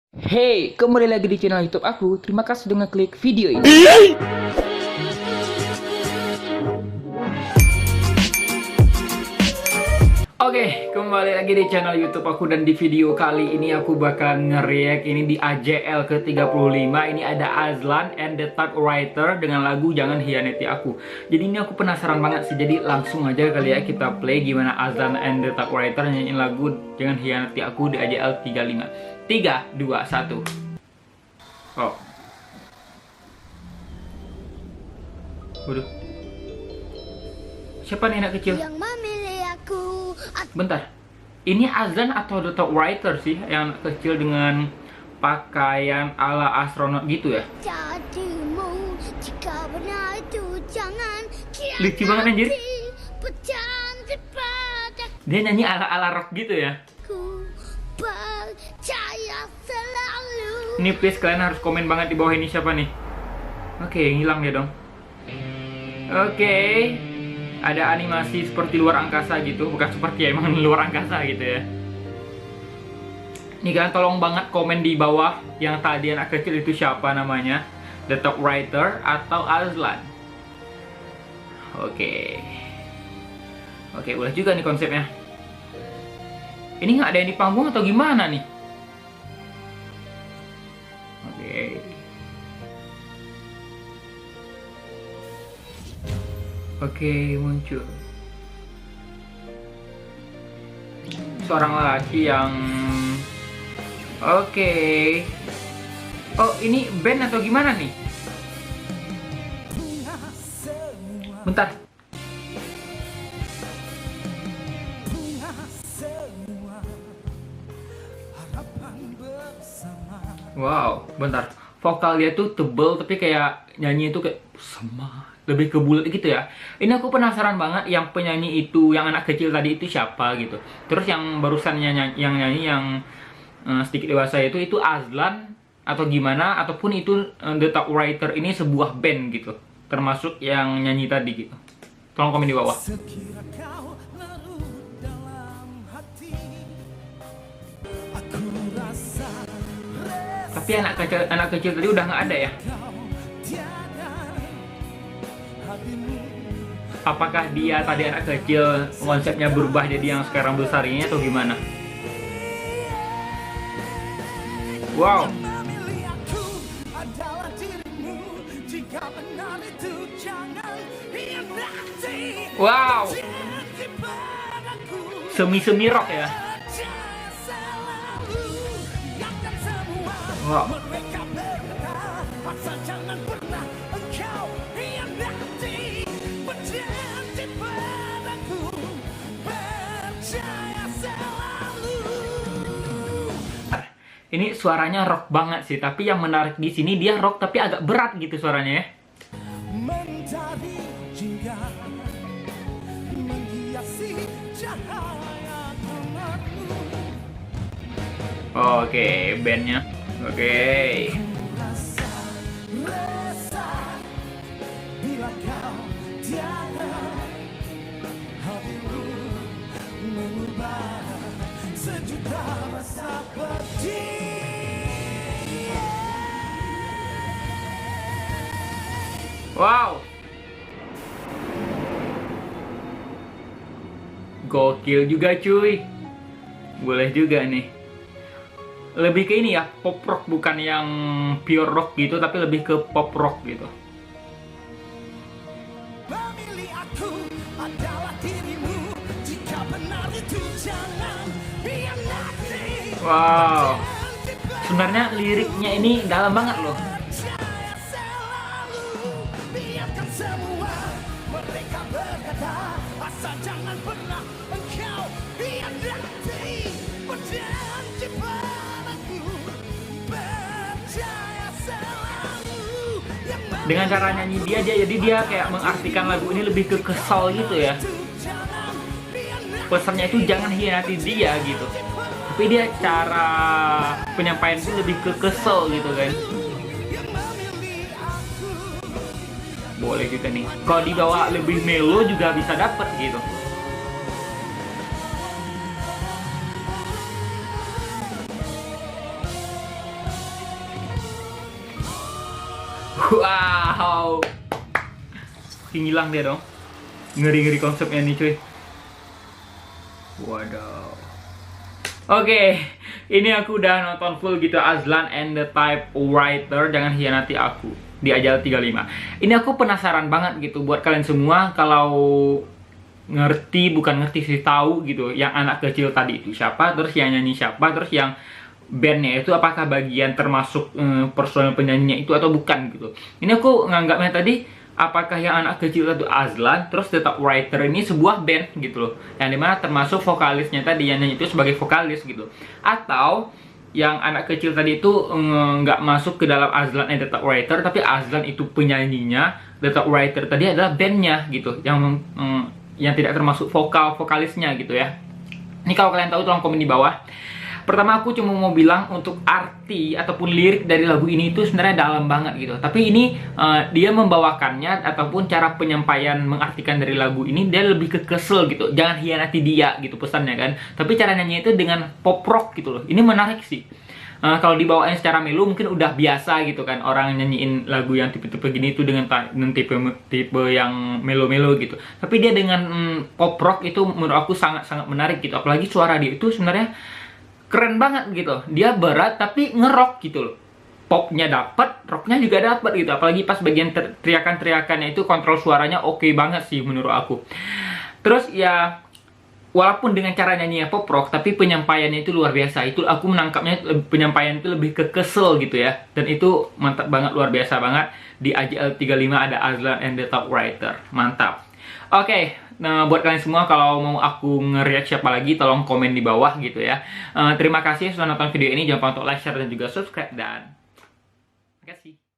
Hey, kembali lagi di channel YouTube aku. Terima kasih sudah ngeklik video ini. Oke, kembali lagi di channel YouTube aku, dan di video kali ini aku bakal nge-react ini di AJL ke-35. Ini ada Azlan and the Typewriter dengan lagu Jangan Hianati Aku. Jadi ini aku penasaran banget sih. Jadi langsung aja kali ya kita play gimana Azlan and the Typewriter nyanyiin lagu Jangan Hianati Aku di AJL 35. 3, 2, 1. Oh. Waduh. Siapa nih anak kecil? Yang memilih aku. Bentar. Ini Azlan atau The Typewriter sih yang anak kecil dengan pakaian ala astronot gitu ya? Jadimu jika benar itu jangan Lucu banget anjir. berjanji padaku. Dia nyanyi ala-ala rock gitu ya? Percaya selalu. Ini please kalian harus komen banget di bawah ini siapa nih. Oke, hilang dia dong. Oke. Ada animasi seperti luar angkasa gitu. Bukan seperti ya, emang luar angkasa gitu ya. Nih kalian tolong banget komen di bawah yang tadi anak kecil itu siapa namanya. The Typewriter atau Azlan. Oke. Oke, udah juga nih konsepnya. Ini nggak ada yang di panggung atau gimana nih? Oke. Oke, muncul seorang lelaki yang oke. Oh, ini band atau gimana nih? Bentar. Wow, bentar. Vokal dia tuh tebel tapi kayak nyanyi itu kayak sama, lebih ke bulat gitu ya. Ini aku penasaran banget yang penyanyi itu, yang anak kecil tadi itu siapa gitu. Terus yang barusan yang nyanyi yang sedikit dewasa itu Azlan atau gimana, ataupun itu The Typewriter ini sebuah band gitu. Termasuk yang nyanyi tadi gitu. Tolong komen di bawah. Tapi anak kecil tadi udah nggak ada ya? Apakah dia tadi anak kecil konsepnya berubah jadi yang sekarang besar ini atau gimana? Wow. Wow. Semi-semi rock ya. Wow. Ini suaranya rock banget sih, tapi yang menarik di sini dia rock tapi agak berat gitu suaranya ya. Oke, bandnya. Oke. Wow. Gokil juga cuy. Boleh juga nih. Lebih ke ini ya, pop rock, bukan yang pure rock gitu, tapi lebih ke pop rock gitu. Wow. Sebenarnya liriknya ini dalam banget loh. Dengan cara nyanyi dia jadi dia kayak mengartikan lagu ini lebih ke kesal gitu ya. Pesannya itu jangan hianati dia gitu. Tapi dia cara penyampaian itu lebih ke kesel gitu kan. Boleh juga nih. Kalau dibawa lebih melo juga bisa dapet gitu. Wow. Ngilang dia dong. Ngeri-ngeri konsepnya nih cuy. Waduh. Oke, ini aku udah nonton full gitu Azlan and the Typewriter, Jangan Hianati Aku di Ajal 35. Ini aku penasaran banget gitu buat kalian semua kalau ngerti, bukan ngerti sih, tahu gitu yang anak kecil tadi itu siapa, terus yang nyanyi siapa, terus yang bandnya itu apakah bagian termasuk personel penyanyinya itu atau bukan gitu. Ini aku nganggapnya tadi apakah yang anak kecil itu Azlan, terus The Typewriter ini sebuah band gitu loh, yang dimana termasuk vokalisnya tadi yang nyanyi itu sebagai vokalis gitu, atau yang anak kecil tadi itu nggak masuk ke dalam Azlan and The Typewriter, tapi Azlan itu penyanyinya, The Typewriter tadi adalah bandnya gitu, yang tidak termasuk vokalisnya gitu ya. Ini kalau kalian tahu tolong komen di bawah. Pertama aku cuma mau bilang untuk arti ataupun lirik dari lagu ini itu sebenarnya dalam banget gitu. Tapi ini dia membawakannya ataupun cara penyampaian mengartikan dari lagu ini dia lebih ke kesel gitu. Jangan hianati dia gitu pesannya kan. Tapi cara nyanyi itu dengan pop rock gitu loh. Ini menarik sih. Kalau dibawain secara melo mungkin udah biasa gitu kan, orang nyanyiin lagu yang tipe-tipe gini itu dengan tipe yang melo-melo gitu. Tapi dia dengan pop rock itu menurut aku sangat-sangat menarik gitu. Apalagi suara dia itu sebenarnya keren banget gitu. Dia berat tapi ngerok gitu loh. Popnya dapet, rocknya juga dapet gitu. Apalagi pas bagian teriakan-teriakannya itu kontrol suaranya oke banget sih menurut aku. Terus ya walaupun dengan cara nyanyinya pop rock, tapi penyampaiannya itu luar biasa. Itu aku menangkapnya penyampaian itu lebih ke kesel gitu ya. Dan itu mantap banget, luar biasa banget. Di AJL 35 ada Azlan and the Typewriter. Mantap. Oke, nah buat kalian semua kalau mau aku nge-react siapa lagi tolong komen di bawah gitu ya. Terima kasih sudah nonton video ini. Jangan lupa untuk like, share dan juga subscribe dan terima kasih.